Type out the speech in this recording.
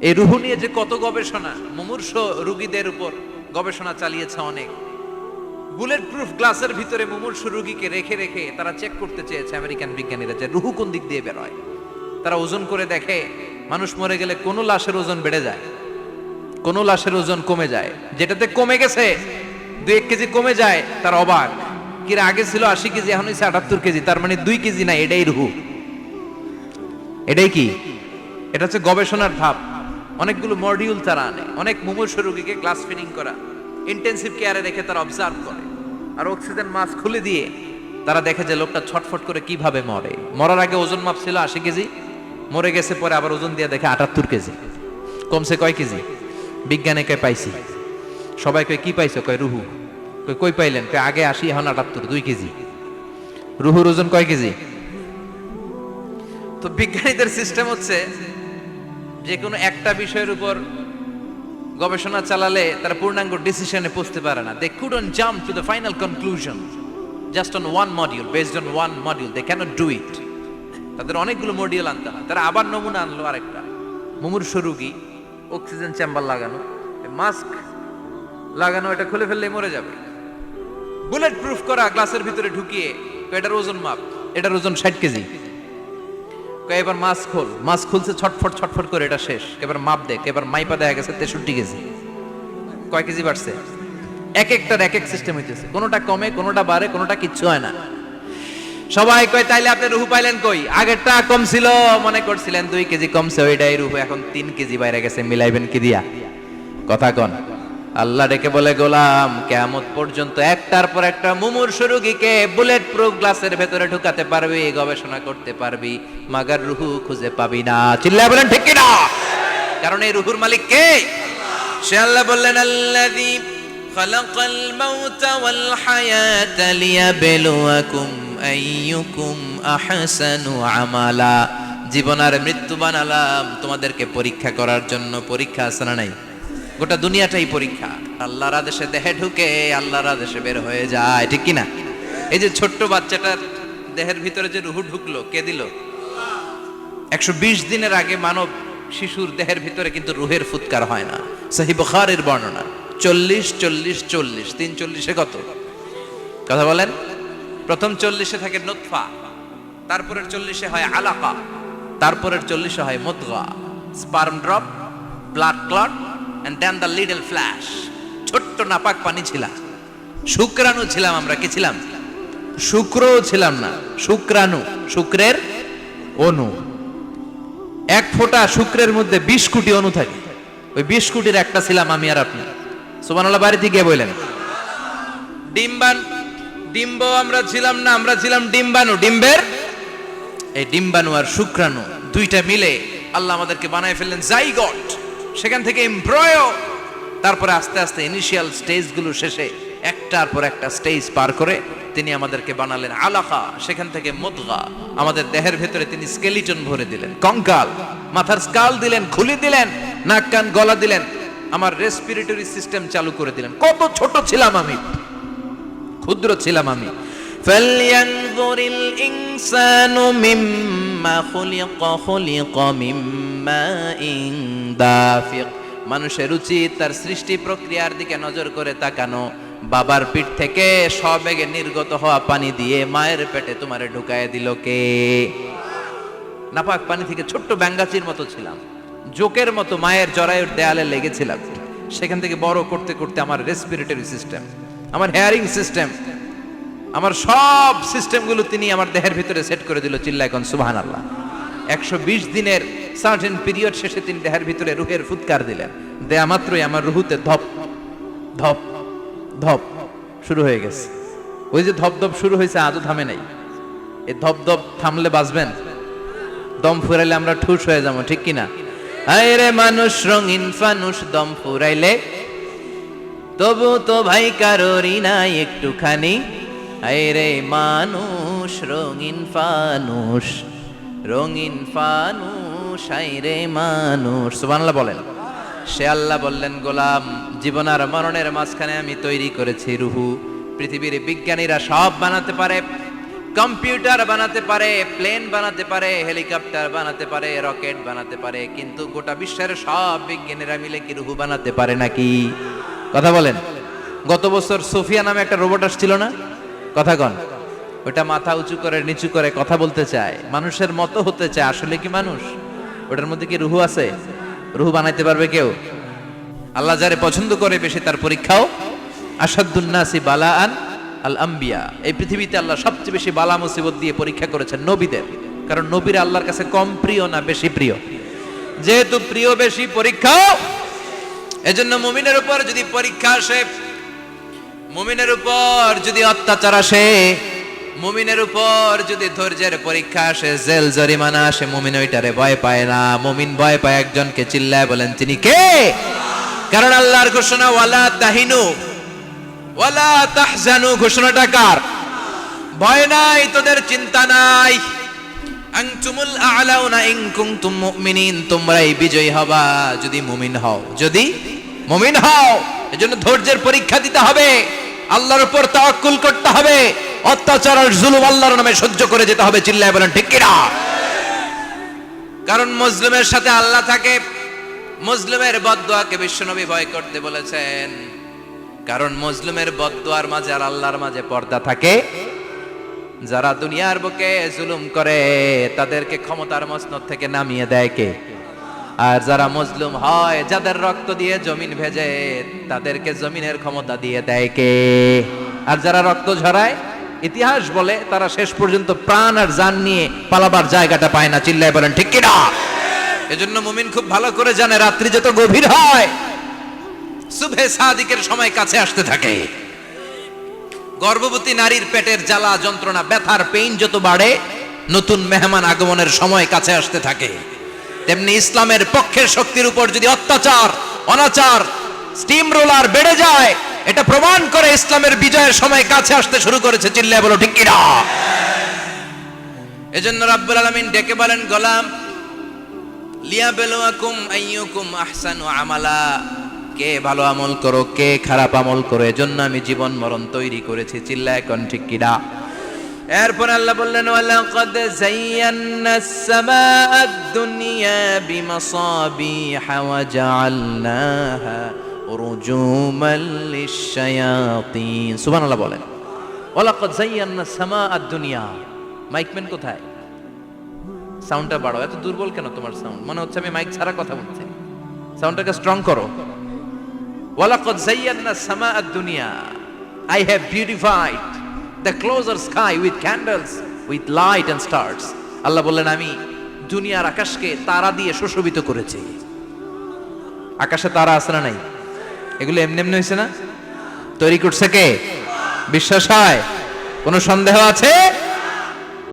এই রুহু নিয়ে যে কত গবেষণা, মুমূর্ষ রোগীদের উপর গবেষণা চালিয়েছে অনেক। বুলেট প্রুফ গ্লাসের ভিতরে মুমূর্ষ রোগীকে রেখে রেখে তারা চেক করতে চেয়েছে আমেরিকান বিজ্ঞানীরা যে রুহু কোন দিক দিয়ে বেরোয়। তারা ওজন করে দেখে মানুষ মরে গেলে কোন লাশের ওজন বেড়ে যায়, কোন লাশের ওজন কমে যায়। যেটাতে কমে গেছে 2-1 কেজি কমে যায়, তার অবাক। কি আগে ছিল 80 কেজি, এখন হচ্ছে 78 কেজি, তার মানে 2 কেজি না, এটাই রুহু। এটাই কি? এটা হচ্ছে গবেষণার ধাপ। অনেকগুলো মডিউল তারা আনে, অনেক মুমূর্ষ রোগীকে গ্লাস ফিটিং করা, ইন্টেন্সিভ কেয়ারে রেখে তারা অবজার্ভ করে, আর অক্সিজেন মাস্ক খুলে দিয়ে তারা দেখে যে লোকটা ছটফট করে কিভাবে মরে। মরার আগে ওজন মাপ ছিল 80 কেজি, মরে গেছে পরে আবার ওজন দিয়ে দেখে 78 কেজি। কমছে কয় কেজি? বিজ্ঞানে কয় পাইছি। সবাই কয় কি পাইছো? কয় রুহু। কই পাইলেন? কয় আগে 80 এখন 78, 2 কেজি। রুহুর ওজন কয় কেজি? তো বিজ্ঞানীদের সিস্টেম হচ্ছে যে কোনো একটা বিষয়ের উপর গবেষণা চালালে তারা পূর্ণাঙ্গ ডিসিশনে পৌঁছতে পারে না। They couldn't jump to the final conclusion just on one module, based on one module. They cannot do it. তাদের অনেকগুলো মডিউল আনতে হয়। তারা আবার নমুনা আনলো আরেকটা, মুমূর্ষ রোগী, অক্সিজেন চেম্বার লাগানো, মাস্ক লাগানো, এটা খুলে ফেললেই মরে যাবে। বুলেট প্রুফ করা গ্লাসের ভিতরে ঢুকিয়ে এটার ওজন মাপ, এটার ওজন 60 কেজি। এবার মাস্ক খোল, মাস্ক খুলছে ছটফট ছটফট করে, এটা শেষ। এবার মাপ দেখ, এবার মাইপা দেখা গেছে 63 কেজি। কয় কেজি বাড়ছে? এক একটার এক এক সিস্টেম হইতেছে, কোনোটা কমে, কোনোটা বাড়ে, কোনোটা কিচ্ছু হয় না। সবাই কয় তাইলে আপনি রুহু পাইলেন কই? আগেরটা কম ছিল, মনে করছিলেন 2 কেজি কমছে, ওইটাই রুহু, এখন 3 কেজি বাইরে গেছে, মিলাইবেন কি দিয়া? কথা কন। আল্লাহ ডেকে বলে, গোলাম কিয়ামত পর্যন্ত একটার পর একটা মুমূর্ষ রোগীকে বুলেট প্রুফ গ্লাসের ভেতরে ঢুকাতে পারবি, গবেষণা করতে পারবি, মাগার রুহু খুঁজে পাবি না। চিল্লায় বলেন ঠিক কি না? কারণ এই রুহুর মালিক কে? সে আল্লাহ বললেন, আল্লাযী খালাকাল মাউতা ওয়াল হায়াতা লিয়াবলুয়াকুম আইয়ুকুম আহসানু আমালা। জীবন আর মৃত্যু বানালাম তোমাদেরকে পরীক্ষা করার জন্য। পরীক্ষা আছে না নাই? গোটা দুনিয়াটাই পরীক্ষা। আল্লাহর আদেশে দেহে ঢুকে, আল্লাহর আদেশে বের হয়ে যায়, ঠিক কি না? এই যে ছোট্ট বাচ্চাটার দেহের ভিতরে যে রুহু ঢুকলো, কে দিল? 120 দিনের আগে মানব শিশুর দেহের ভিতরে কিন্তু রুহের ফুৎকার হয় না। সহিহ বুখারীর বর্ণনা 40 40 40, 340 কত? কথা বলেন। প্রথম 40 থাকে নুতফা, তারপরের 40 হয় আলাকা, তারপরের 40 হয় মুদগা, sperm drop, blood clot, and then the little flash. ছোট্ট নাপাক পানি ছিলাম, শুক্রাণু ছিলাম আমরা। কি ছিলাম? শুক্রও ছিলাম না, শুক্রাণু, শুক্রের অণু। এক ফোঁটা শুক্রের মধ্যে 20 কোটি অণু থাকে, ওই 20 কোটির একটা ছিলাম আমি আর আপনি। সুবহানাল্লাহ, বাড়িতে গিয়ে বললেন। ডিম্ব আমরা ছিলাম না, আমরা ছিলাম ডিম্বাণু। ডিম্বের এই ডিম্বাণু আর শুক্রাণু দুইটা মিলে আল্লাহ আমাদেরকে বানায় ফেললেন জাইগট। সেখান থেকে এমব্রয়ো, তারপরে আস্তে আস্তে ইনিশিয়াল স্টেজগুলো শেষে একটার পর একটা স্টেজ পার করে তিনি আমাদেরকে বানালেন আলাকা। সেখান থেকে মুদগা, আমাদের দেহের ভেতরে তিনি স্কেলিটন ভরে দিলেন, কঙ্কাল, মাথার স্কাল দিলেন, খুলি দিলেন, নাক কান গলা দিলেন, আমার রেসপিরেটরি সিস্টেম চালু করে দিলেন। কত ছোট ছিলাম আমি, ক্ষুদ্র ছিলাম আমি। ফালয়ানযুরিল ইনসানু মিম্মা খুলিকা মিম্মাইন দাফিক। মানুষের উচিত তার সৃষ্টি প্রক্রিয়ার দিকে নজর করে তাকানো। বাবার পিঠ থেকে সবেগে নির্গত হওয়া পানি দিয়ে মায়ের পেটে তোমারে ঢুকায় দিল কে? নাপাক পানি থেকে ছোট্ট ব্যাঙ্গাচির মতো ছিলাম, জোকের মতো মায়ের জরায়ুর দেয়ালে লেগেছিলাম। সেখান থেকে বড় করতে করতে আমার রেসপিরেটরি সিস্টেম, আমার হেয়ারিং সিস্টেম, আমার সব সিস্টেমগুলো তিনি আমার দেহের ভিতরে সেট করে দিল। চিল্লায় কোন সুবহানাল্লাহ। 120 দিনের সার্টেন পিরিয়ড শেষে তিনি দেহের ভিতরে রুহের ফুৎকার দিলেন। দেয়া মাত্রই আমার রুহুতে ধপ ধপ ধপ শুরু হয়ে গেছে। ওই যে ধপ ধপ শুরু হয়েছে, আজও থামে নাই। এই ধপ ধপ থামলে বাঁচবেন, দম ফুরাইলে আমরা ঠুস হয়ে যাবো, ঠিক কিনা? হায় রে মানুষ রঙিন ফানুষ, দম ফুরাইলে তবু তো ভাই কারোরই নাই একটুখানি। হায় রে মানুষ রঙিন ফানুষ, রঙিন ফানুষ, হায় রে মানুষ। সুবহানাল্লাহ বলেন। সে আল্লাহ বললেন, গোলাম জীবন আর মরণের মাঝখানে আমি তৈরি করেছি রুহু। পৃথিবীর বিজ্ঞানীরা সব বানাতে পারে, কম্পিউটার বানাতে পারে, প্লেন বানাতে পারে, হেলিকপ্টার বানাতে পারে, রকেট বানাতে পারে, কিন্তু গোটা বিশ্বের সব বিজ্ঞানীরা মিলে কি রুহু বানাতে পারে নাকি? কথা বলেন। গত বছর সোফিয়া নামে একটা রোবট আসছিল না? কথা কন। ওটা মাথা উঁচু করে নিচু করে কথা বলতে চায়, মানুষের মতো হতে চায়। আসলে কি মানুষ? ওটার মধ্যে কি রুহু আছে? রুহু বানাইতে পারবে কেউ? আল্লাহ যারে পছন্দ করে বেশি তার পরীক্ষাও। আসাদুন নাসি বালাআন আল আম্বিয়া। এই পৃথিবীতে আল্লাহ সবচেয়ে বেশি বালা মুসিবত দিয়ে পরীক্ষা করেছেন নবীদের, কারণ নবীরা আল্লাহর কাছে কম প্রিয় না বেশি প্রিয়? যেহেতু প্রিয় বেশি, পরীক্ষাও। এজন্য মুমিনের উপর যদি পরীক্ষা আসে, মুমিনের উপর যদি অত্যাচার আসে, মুমিনের উপর যদি ধৈর্যের পরীক্ষা আসে, জেল জরিমানা আসে, মুমিন ওইটারে ভয় পায় না। মুমিন ভয় পায় একজনকে। চিল্লায় বলেন তিনি কে? কারণ আল্লাহর ঘোষণা ওয়ালা তাহিনু ওয়ালা তাহজানু। ঘোষণাটা কার? ভয় নাই, তোদের চিন্তা নাই। আনতুমুল আ'লাউনা ইন কুনতুম মুমিনিন। তোমরাই বিজয়ী হবা যদি মুমিন হও, যদি মুমিন হও। এজন্য ধৈর্যের পরীক্ষা দিতে হবে, আল্লাহর উপর তাওয়াক্কুল করতে হবে, অত্যাচার আর জুলুম আল্লাহর নামে সহ্য করে যেতে হবে। চিল্লায় বলেন ঠিক কিনা? কারণ মুসলিমের সাথে আল্লাহ থাকে। মুসলিমের বদদুয়াকে বিশ্বনবী ভয় করতে বলেছেন, কারণ মুসলিমের বদদুয়ার মাঝে আর আল্লাহর মাঝে পর্দা থাকে। যারা দুনিয়ার বুকে জুলুম করে তাদেরকে ক্ষমতার মসনদ থেকে নামিয়ে দেয় কে? আর যারা মজলুম হয়, যাদের রক্ত দিয়ে জমিন ভেজে, তাদেরকে জমিনের ক্ষমতা দিয়ে দেয় কে? আর যারা রক্ত ঝরায়, ইতিহাস বলে তারা শেষ পর্যন্ত প্রাণ আর জান নিয়ে পালাবার জায়গাটা পায় না। চিল্লায় বলেন ঠিক কিনা? এজন্য মুমিন খুব ভালো করে জানে, রাত্রি যত গভীর হয়, সুবহে সাদিকের সময় কাছে আসতে থাকে। গর্ভবতী নারীর পেটের জ্বালা যন্ত্রণা, ব্যথার পেইন যত বাড়ে, নতুন মেহমান আগমনের সময় কাছে আসতে থাকে। তেমনি ইসলামের পক্ষের শক্তির উপর যদি অত্যাচার, অনাচার, স্টিম রোলার বেড়ে যায়, এটা প্রমাণ করে ইসলামের বিজয়ের সময় কাছে আসতে শুরু করেছে। চিল্লায় বলো ঠিক কিনা? এজন্য রাব্বুল আলামিন ডেকে বলেন, গোলাম লিয়াবলুয়াকুম আইয়ুকুম আহসানু আমালা। কে ভালো আমল করো, কে খারাপ আমল করো, এজন্য আমি জীবন মরণ তৈরি করেছি। চিল্লায় কোন ঠিক কিনা? এরপর আল্লাহ বললেন, ওয়ালাকাদ যায়্যানাস সামাআদ দুনিয়া বিমাসাবিহা ওয়া জাআলনাহা রুজুমান লিশ-শায়াতিন। সুবহানাল্লাহ বলেন। ওয়ালাকাদ যায়্যানাস সামাআদ দুনিয়া। মাইকম্যান কোথায়? সাউন্ডটা বাড়াও। এত দুর্বল কেন তোমার সাউন্ড? মনে হচ্ছে আমি মাইক ছাড়া কথা বলছি। সাউন্ডটাকে স্ট্রং করো। ওয়ালাকাদ যায়্যানাস সামাআদ দুনিয়া। I have beautified the closer sky with candles, with light and stars. আল্লাহ বললেন, আমি দুনিয়ার আকাশকে তারা দিয়ে সুশোভিত করেছি। আকাশে তারা আছে না নাই? এগুলো এমনি এমনি হয়েছে না? তৈরি করছে কে? বিশ্বাস হয়? কোনো সন্দেহ আছে?